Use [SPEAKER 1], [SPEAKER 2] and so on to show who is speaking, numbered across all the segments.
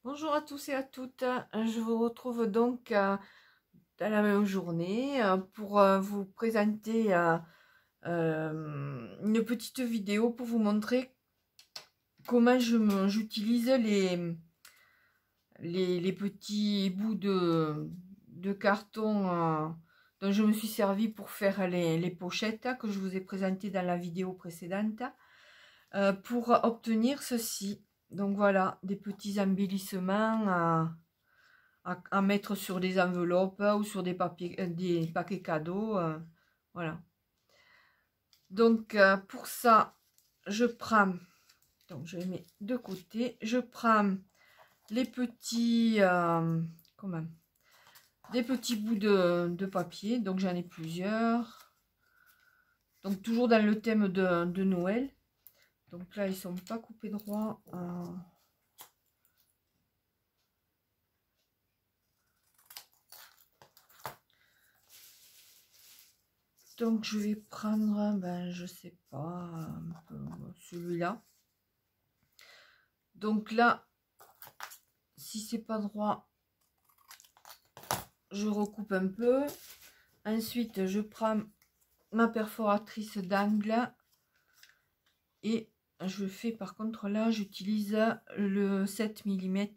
[SPEAKER 1] Bonjour à tous et à toutes, je vous retrouve donc dans la même journée pour vous présenter une petite vidéo pour vous montrer comment j'utilise les petits bouts de carton dont je me suis servi pour faire les pochettes que je vous ai présentées dans la vidéo précédente pour obtenir ceci. Donc voilà, des petits embellissements à mettre sur des enveloppes ou sur des paquets cadeaux. Voilà. Donc pour ça, je prends, donc je les mets de côté, je prends les petits, comment, des petits bouts de papier, donc j'en ai plusieurs. Donc toujours dans le thème de Noël. Donc là, ils sont pas coupés droit. Donc je vais prendre, ben je sais pas, celui-là. Donc là, si c'est pas droit, je recoupe un peu. Ensuite, je prends ma perforatrice d'angle et je fais, par contre là, j'utilise le 7 mm.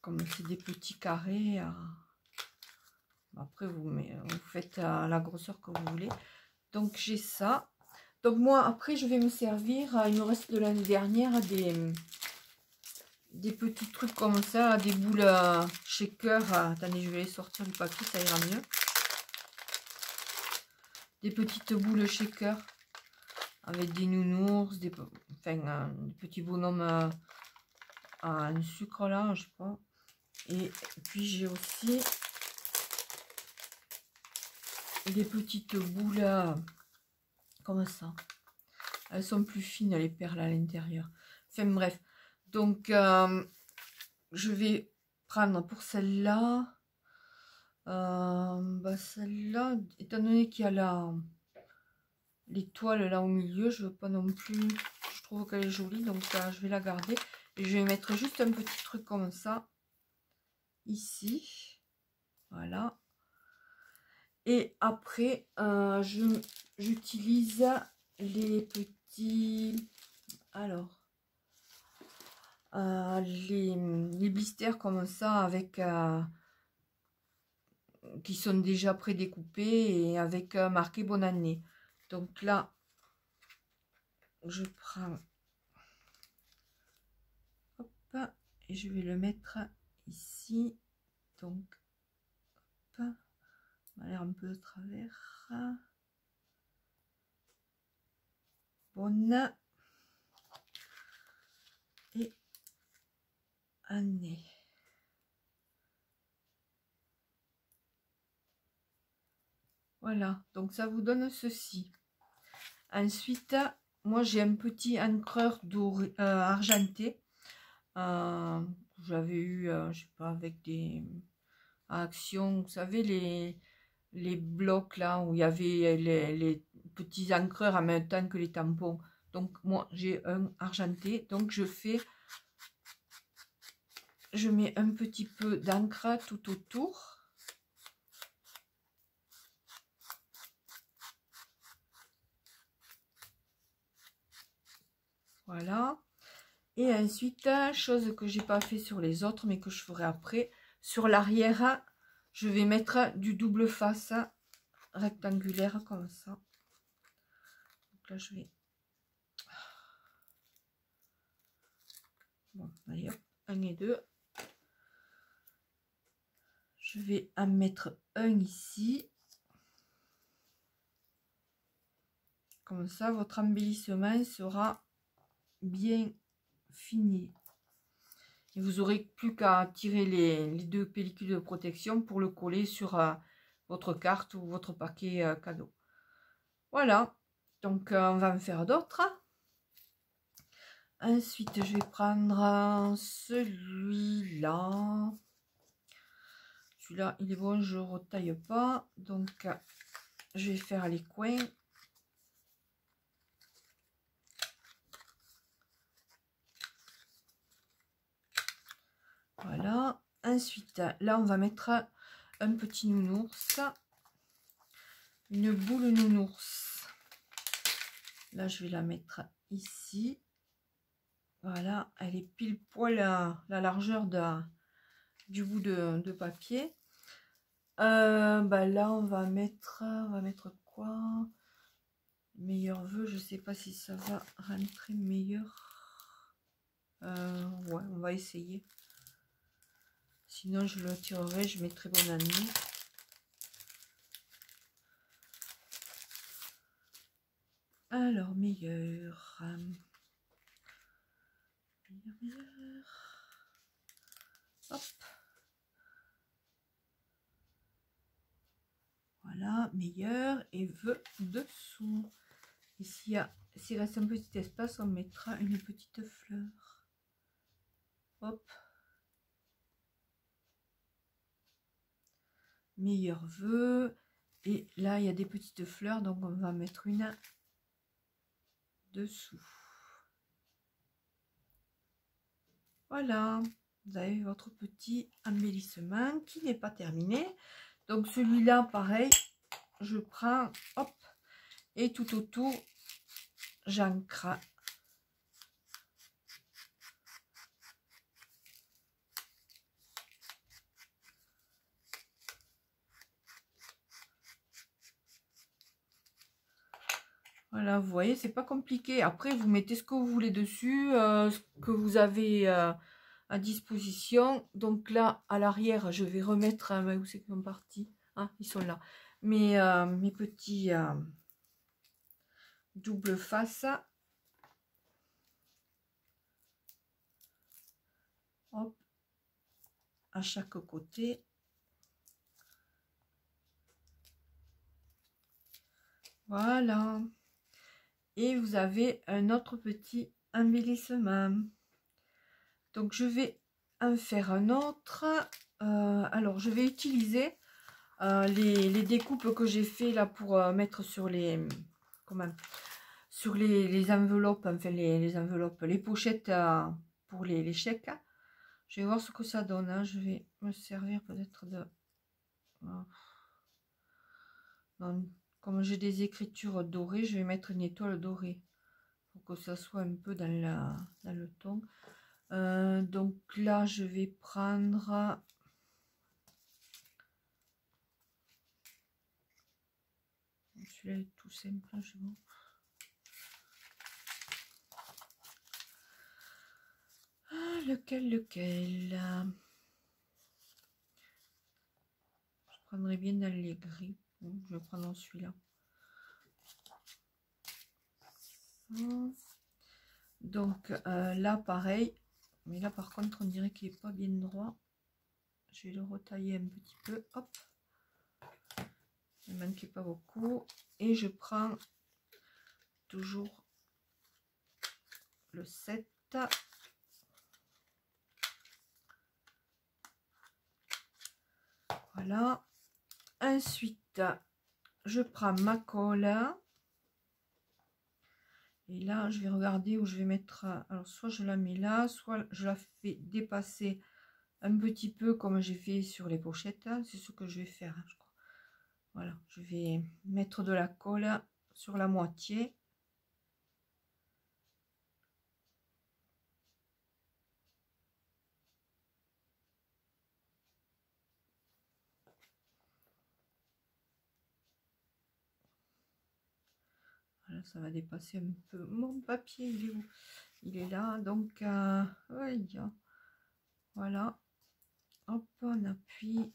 [SPEAKER 1] Comme c'est des petits carrés. Après, vous faites la grosseur que vous voulez. Donc j'ai ça. Donc moi, après, je vais me servir, il me reste de l'année dernière des petits trucs comme ça, des boules shaker. Attendez, je vais les sortir du papier, ça ira mieux. Des petites boules shaker avec des nounours, des petits bonhommes à un sucre là, je sais pas. Et puis j'ai aussi des petites boules comme ça. Elles sont plus fines, les perles à l'intérieur. Enfin bref. Donc je vais prendre pour celle-là. Celle-là, étant donné qu'il y a l'étoile là au milieu, je veux pas non plus. Je trouve qu'elle est jolie, donc je vais la garder. Et je vais mettre juste un petit truc comme ça. Ici. Voilà. Et après, j'utilise les petits... Alors... les blisters comme ça avec qui sont déjà prédécoupés et avec marqué bonne année. Donc là je prends, hop, et je vais le mettre ici. Donc hop, on va aller un peu de travers. Bonne et année. Voilà, donc ça vous donne ceci. Ensuite, moi j'ai un petit encreur doré, argenté. J'avais eu, je sais pas, avec des actions, vous savez, les blocs là où il y avait les petits encreurs en même temps que les tampons. Donc moi j'ai un argenté, donc je mets un petit peu d'encre tout autour. Voilà. Et ensuite, chose que j'ai pas fait sur les autres, mais que je ferai après, sur l'arrière, je vais mettre du double face rectangulaire comme ça. Donc là, je vais... Bon, allez, hop, 1 et 2. Je vais en mettre un ici. Comme ça, votre embellissement sera bien fini. Et vous aurez plus qu'à tirer les deux pellicules de protection pour le coller sur votre carte ou votre paquet cadeau. Voilà. Donc, on va en faire d'autres. Ensuite, je vais prendre celui-là. Celui-là, il est bon, je ne retaille pas. Donc, je vais faire les coins. Ensuite, là, on va mettre un petit nounours. Une boule nounours. Là, je vais la mettre ici. Voilà, elle est pile poil la largeur du bout de papier. Bah là, on va mettre quoi? Meilleur vœu, je sais pas si ça va rentrer meilleur. Ouais, on va essayer. Sinon, je le tirerai, je mettrai bonne année. Alors, meilleur. Meilleur. Hop. Voilà, meilleur et vœu dessous. Et s'il reste un petit espace, on mettra une petite fleur. Hop. Meilleur vœu. Et là, il y a des petites fleurs, donc on va mettre une dessous. Voilà, vous avez votre petit embellissement qui n'est pas terminé. Donc celui-là, pareil, je prends, hop, et tout autour, j'ancre. Voilà, vous voyez, c'est pas compliqué. Après, vous mettez ce que vous voulez dessus, ce que vous avez à disposition. Donc là, à l'arrière, je vais remettre, où c'est qu'ils sont partis? Ah, ils sont là. Mes petits double face. Hop, à chaque côté. Voilà. Et vous avez un autre petit embellissement. Donc je vais en faire un autre. Alors je vais utiliser les découpes que j'ai fait là pour mettre sur les sur les enveloppes, enfin les enveloppes, les pochettes pour les chèques. Je vais voir ce que ça donne, hein. Je vais me servir peut-être de comme j'ai des écritures dorées, je vais mettre une étoile dorée pour que ça soit un peu dans le ton. Donc là je vais prendre celui-là est tout simple, je vois. Lequel je prendrai bien dans les gris. Bon, je vais prendre celui-là. Donc là pareil, mais là par contre on dirait qu'il n'est pas bien droit. Je vais le retailler un petit peu. Hop, il ne manquait pas beaucoup. Et je prends toujours le 7. Voilà. Ensuite, je prends ma colle. Et là, je vais regarder où je vais mettre. Alors, soit je la mets là, soit je la fais dépasser un petit peu comme j'ai fait sur les pochettes. C'est ce que je vais faire, je crois. Voilà, je vais mettre de la colle sur la moitié. Voilà, ça va dépasser un peu mon papier. Il est où? Il est là, donc voilà. Hop, on appuie.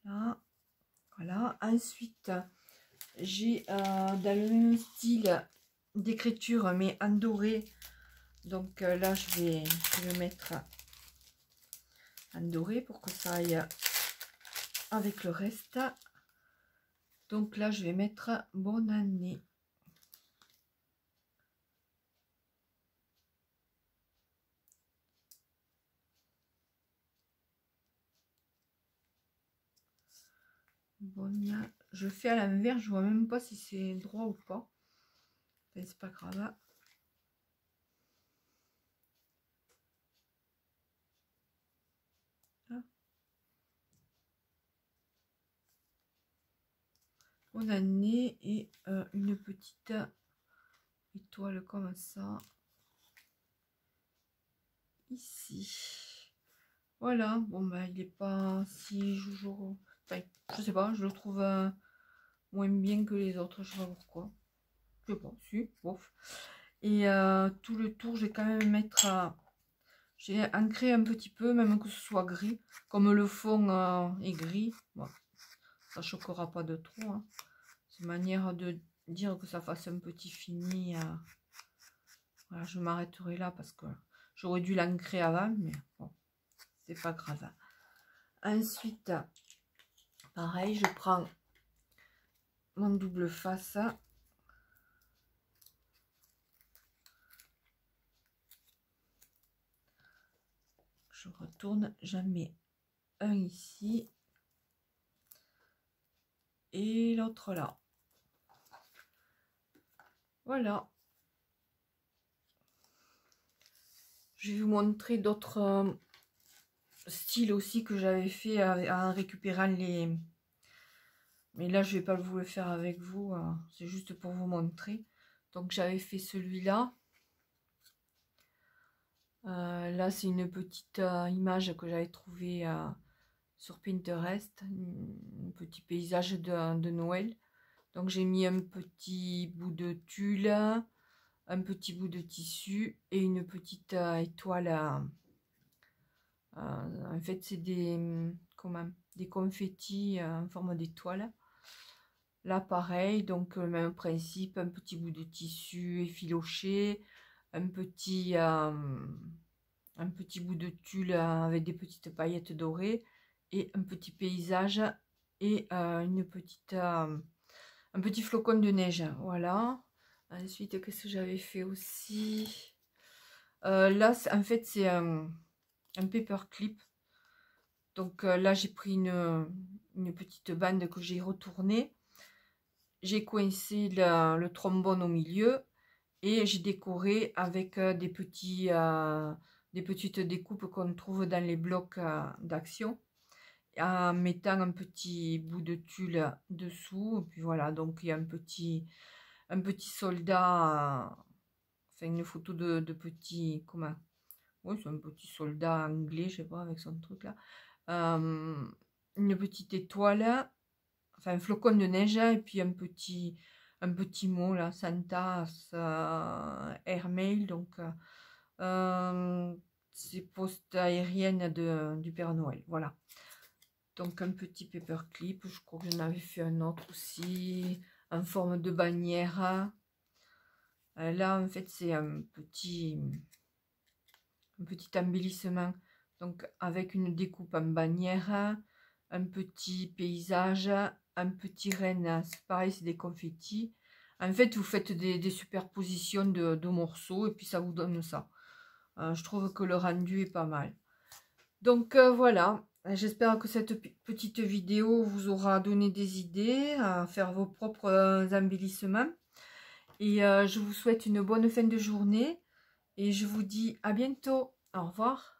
[SPEAKER 1] Là, voilà. Ensuite, j'ai dans le même style d'écriture, mais en doré. Donc là, je vais le mettre en doré pour que ça aille avec le reste. Donc là, je vais mettre bonne année. Bonne, je fais à l'envers, je vois même pas si c'est droit ou pas. Enfin, c'est pas grave. bonne année et une petite étoile comme ça ici. Voilà, bon ben il est pas si joujou, enfin, je sais pas, je le trouve moins bien que les autres, je sais pas pourquoi, je sais pas, si, bof. Et tout le tour, je vais quand même mettre, j'ai ancré un petit peu, même que ce soit gris, comme le fond est gris, bon, ça choquera pas de trop, hein. C'est une manière de dire que ça fasse un petit fini. Voilà, je m'arrêterai là parce que j'aurais dû l'ancrer avant, mais bon, c'est pas grave. Ensuite, pareil, je prends mon double face. Je retourne, j'en mets un ici et l'autre là. Voilà. Je vais vous montrer d'autres styles aussi que j'avais fait en récupérant les... Mais là, je vais pas vous le faire avec vous, c'est juste pour vous montrer. Donc, j'avais fait celui-là. Là, c'est une petite image que j'avais trouvée sur Pinterest. Un petit paysage de Noël. Donc, j'ai mis un petit bout de tulle, un petit bout de tissu et une petite étoile. En fait, c'est des confettis en forme d'étoile. Là, pareil, donc le même principe, un petit bout de tissu effiloché, un petit bout de tulle avec des petites paillettes dorées et un petit paysage et un petit flocon de neige. Voilà. Ensuite, qu'est-ce que j'avais fait aussi? Là, en fait, c'est un paperclip. Donc là, j'ai pris une petite bande que j'ai retournée. J'ai coincé le trombone au milieu et j'ai décoré avec des petites découpes qu'on trouve dans les blocs d'action, en mettant un petit bout de tulle dessous. Et puis voilà, donc il y a un petit soldat, enfin une photo de petit, comment, oui, c'est un petit soldat anglais, je sais pas, avec son truc là. Une petite étoile, enfin un flocon de neige, et puis un petit mot là, Santa Airmail, donc c'est poste aérienne du Père Noël. Voilà, donc un petit paperclip. Je crois que j'en avais fait un autre aussi en forme de bannière. Là en fait c'est un petit embellissement, donc avec une découpe en bannière, un petit paysage, un petit renne, c'est pareil, c'est des confettis. En fait, vous faites des superpositions de morceaux et puis ça vous donne ça. Je trouve que le rendu est pas mal. Donc voilà, j'espère que cette petite vidéo vous aura donné des idées à faire vos propres embellissements. Et je vous souhaite une bonne fin de journée et je vous dis à bientôt. Au revoir.